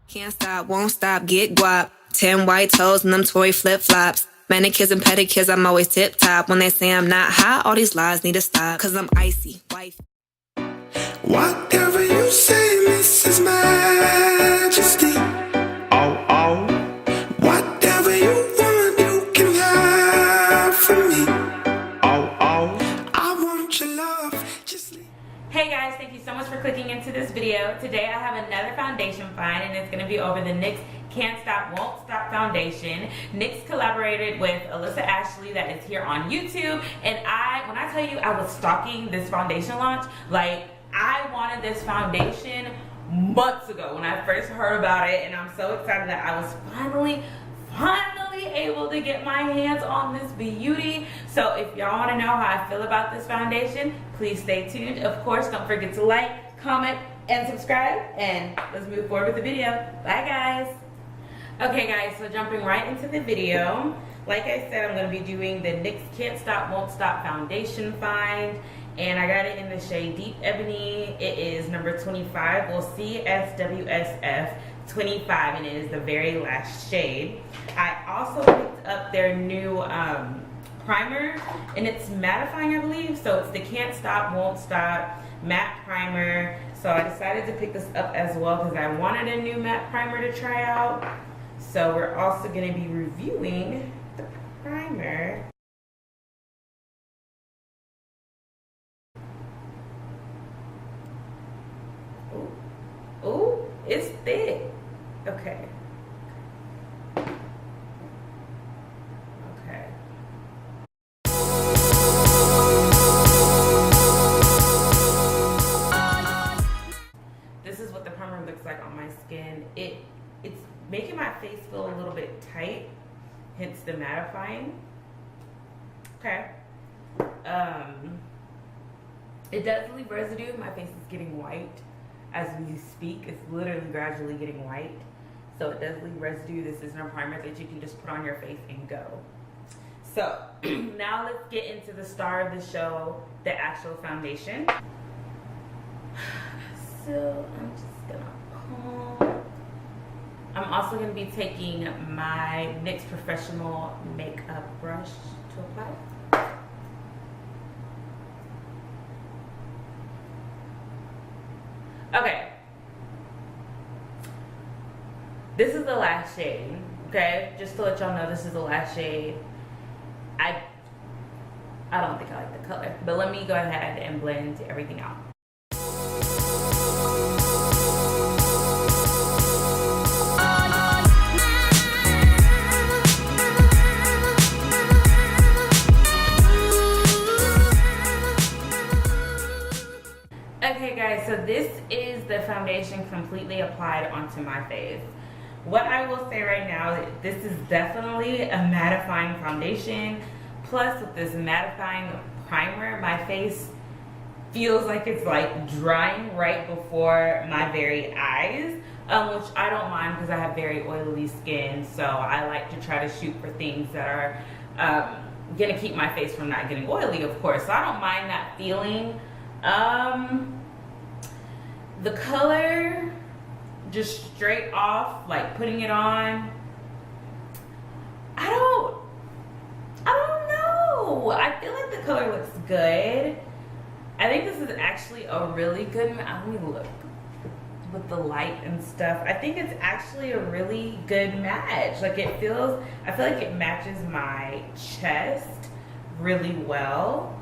Can't stop, won't stop, get guap. 10 white toes and them toy flip-flops. Manicures and pedicures, I'm always tip-top. When they say I'm not hot, all these lies need to stop. Cause I'm icy, white. Whatever you say, Mrs. Majesty. Oh, oh. Whatever you want, you can have from me. Oh, oh. I want your love. Just leave. Hey guys, thank you so much for clicking into this video. Today I have another foundation find and it's going to be over the NYX Can't Stop, Won't Stop foundation. NYX collaborated with Alyssa Ashley that is here on YouTube, and when I tell you I was stalking this foundation launch, like I wanted this foundation months ago when I first heard about it, and I'm so excited that I was finally able to get my hands on this beauty. So if y'all want to know how I feel about this foundation, please stay tuned. Of course, don't forget to like, comment, and subscribe, and let's move forward with the video. Bye guys. Okay guys, so jumping right into the video, like I said, I'm going to be doing the NYX Can't Stop, Won't Stop foundation find, and I got it in the shade Deep Ebony. It is number 25. We'll see SWSF 25, and it is the very last shade. I also picked up their new primer, and it's mattifying, I believe. So it's the Can't Stop, Won't Stop matte primer. So I decided to pick this up as well because I wanted a new matte primer to try out. So we're also going to be reviewing the primer. Ooh, ooh, it's thick. Okay. Okay. This is what the primer looks like on my skin. It's making my face feel a little bit tight, hence the mattifying. Okay. It does leave residue. My face is getting white as we speak. It's literally gradually getting white. So it does leave residue. This isn't a primer that you can just put on your face and go. So now let's get into the star of the show, the actual foundation. So I'm just gonna comb. I'm also going to be taking my NYX Professional Makeup Brush to apply. Okay. This is the last shade, okay? Just to let y'all know, this is the last shade. I don't think I like the color, but let me go ahead and blend everything out. Okay guys, so this is the foundation completely applied onto my face. What I will say right now, this is definitely a mattifying foundation. Plus with this mattifying primer, my face feels like it's like drying right before my very eyes, which I don't mind because I have very oily skin. So I like to try to shoot for things that are gonna keep my face from not getting oily, of course. So I don't mind that feeling. The color, just straight off, like putting it on, I don't know. I feel like the color looks good. I think this is actually a really good, let me look with the light and stuff. I think it's actually a really good match. Like I feel like it matches my chest really well.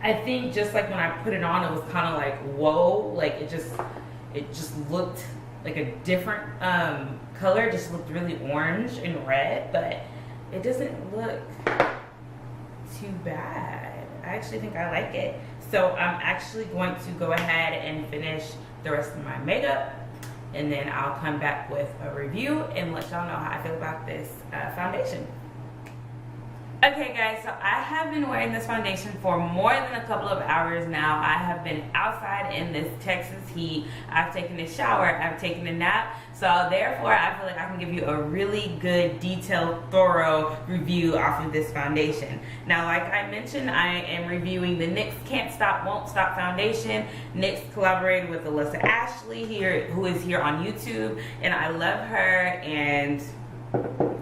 I think just like when I put it on, it was kind of like, whoa, like it just looked like a different color. It just looked really orange and red, but it doesn't look too bad. I actually think I like it. So I'm actually going to go ahead and finish the rest of my makeup, and then I'll come back with a review and let y'all know how I feel about this foundation. Okay guys, so I have been wearing this foundation for more than a couple of hours now. I have been outside in this Texas heat. I've taken a shower, I've taken a nap, so therefore I feel like I can give you a really good, detailed, thorough review off of this foundation. Now, like I mentioned, I am reviewing the NYX Can't Stop Won't Stop foundation. NYX collaborated with Alyssa Ashley here, who is here on YouTube, and I love her. And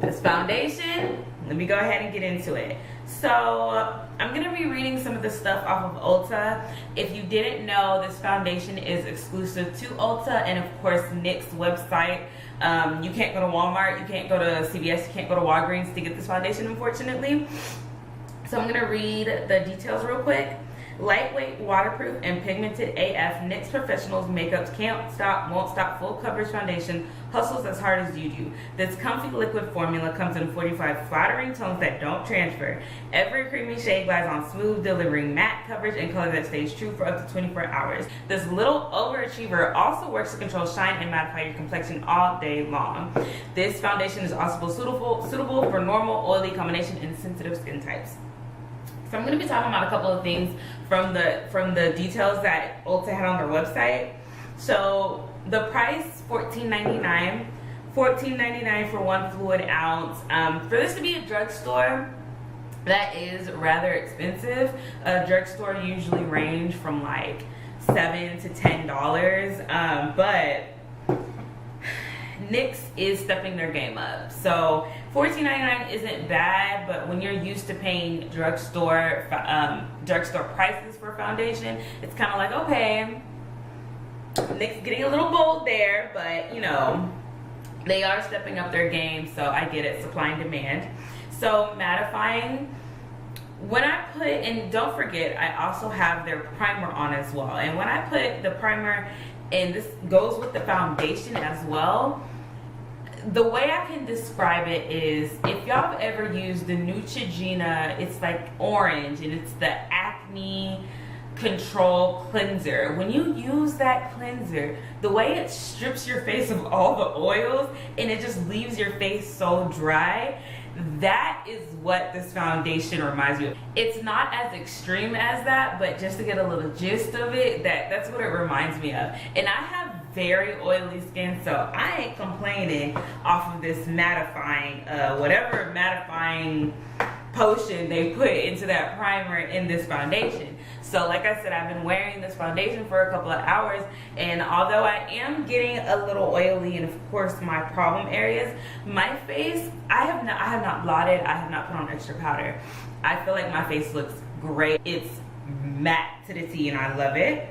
this foundation, let me go ahead and get into it. So I'm going to be reading some of the stuff off of Ulta. If you didn't know, this foundation is exclusive to Ulta and of course NYX website. You can't go to Walmart, you can't go to CVS, you can't go to Walgreens to get this foundation, unfortunately. So I'm going to read the details real quick. Lightweight, waterproof, and pigmented AF NYX Professionals Makeup's Can't Stop, Won't Stop Full Coverage Foundation hustles as hard as you do. This comfy liquid formula comes in 45 flattering tones that don't transfer. Every creamy shade glides on smooth, delivering matte coverage and color that stays true for up to 24 hours. This little overachiever also works to control shine and mattify your complexion all day long. This foundation is also suitable for normal, oily combination and sensitive skin types. So I'm going to be talking about a couple of things from the details that Ulta had on their website. So the price, $14.99. $14.99 for 1 fluid ounce. For this to be a drugstore, that is rather expensive. Drugstore usually range from like $7 to $10, but NYX is stepping their game up. So $14.99 isn't bad, but when you're used to paying drugstore prices for foundation, it's kind of like, okay, NYX getting a little bold there, but you know, they are stepping up their game, so I get it, supply and demand. So mattifying, when I put, and don't forget, I also have their primer on as well. And when I put the primer, and this goes with the foundation as well, the way I can describe it is, if y'all have ever used the Neutrogena, it's like orange, and it's the acne control cleanser. When you use that cleanser, the way it strips your face of all the oils and it just leaves your face so dry, that is what this foundation reminds me of. It's not as extreme as that, but just to get a little gist of it, that's what it reminds me of. And I have very oily skin, so I ain't complaining off of this mattifying, whatever mattifying potion they put into that primer in this foundation. So like I said, I've been wearing this foundation for a couple of hours, and although I am getting a little oily and of course my problem areas, my face, I have not blotted, I have not put on extra powder. I feel like my face looks great. It's matte to the T and I love it.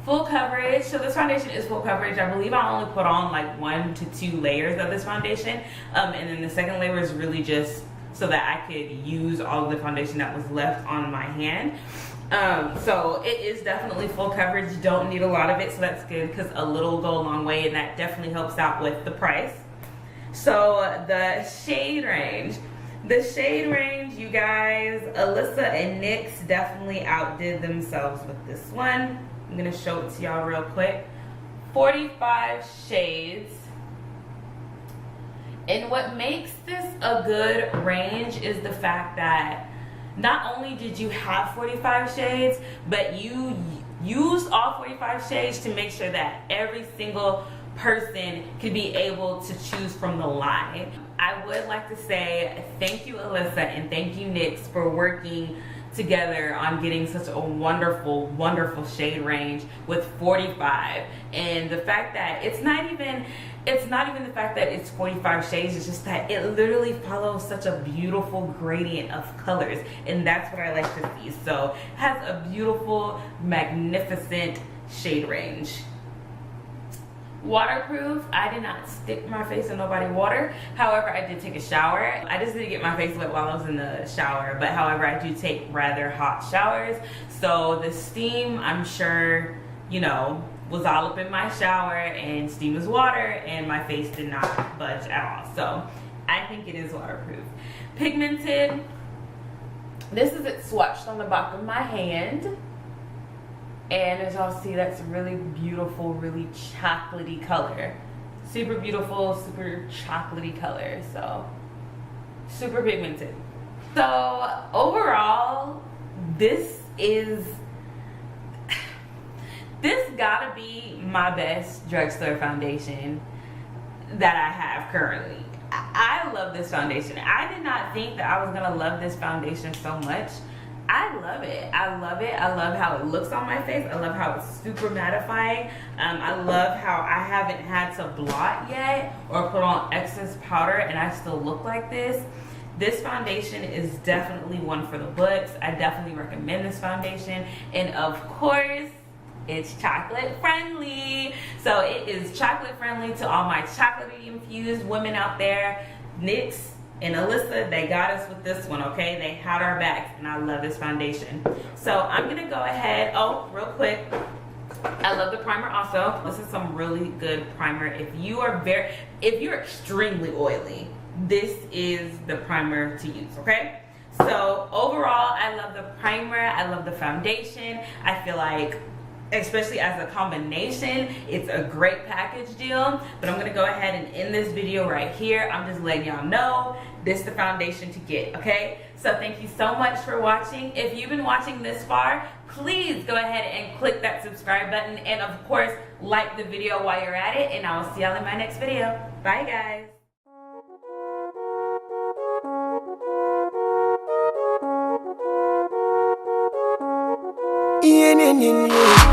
Full coverage. So this foundation is full coverage. I believe I only put on like 1 to 2 layers of this foundation, and then the second layer is really just so that I could use all of the foundation that was left on my hand. So it is definitely full coverage. You don't need a lot of it, so that's good, because a little will go a long way, and that definitely helps out with the price. So the shade range. The shade range, you guys, Alyssa and NYX definitely outdid themselves with this one. I'm gonna show it to y'all real quick. 45 shades. And what makes this a good range is the fact that not only did you have 45 shades, but you used all 45 shades to make sure that every single person could be able to choose from the line. I would like to say thank you, Alyssa, and thank you, NYX, for working together on getting such a wonderful, wonderful shade range with 45. And the fact that it's not even the fact that it's 45 shades, it's just that it literally follows such a beautiful gradient of colors, and that's what I like to see. So it has a beautiful, magnificent shade range. Waterproof. I did not stick my face in nobody water. However, I did take a shower. I just didn't get my face wet while I was in the shower, but however, I do take rather hot showers. So the steam, I'm sure, you know, was all up in my shower, and steam is water, and my face did not budge at all. So I think it is waterproof. Pigmented. This is it swatched on the back of my hand. And as y'all see, that's a really beautiful, really chocolatey color. Super beautiful, super chocolatey color. So, super pigmented. So overall, this gotta be my best drugstore foundation that I have currently. I love this foundation. I did not think that I was gonna love this foundation so much. I love it. I love it. I love how it looks on my face. I love how it's super mattifying. I love how I haven't had to blot yet or put on excess powder and I still look like this. This foundation is definitely one for the books. I definitely recommend this foundation. And of course, it's chocolate friendly. So it is chocolate friendly to all my chocolatey infused women out there. NYX and Alyssa, they got us with this one, okay? They had our backs, and I love this foundation. So I'm gonna go ahead, oh, real quick. I love the primer also. This is some really good primer. If you're extremely oily, this is the primer to use, okay? So overall, I love the primer, I love the foundation. I feel like, especially as a combination, it's a great package deal. But I'm gonna go ahead and end this video right here. I'm just letting y'all know this is the foundation to get, okay? So thank you so much for watching. If you've been watching this far, please go ahead and click that subscribe button, and of course like the video while you're at it, and I will see y'all in my next video. Bye guys. Yeah, yeah, yeah, yeah.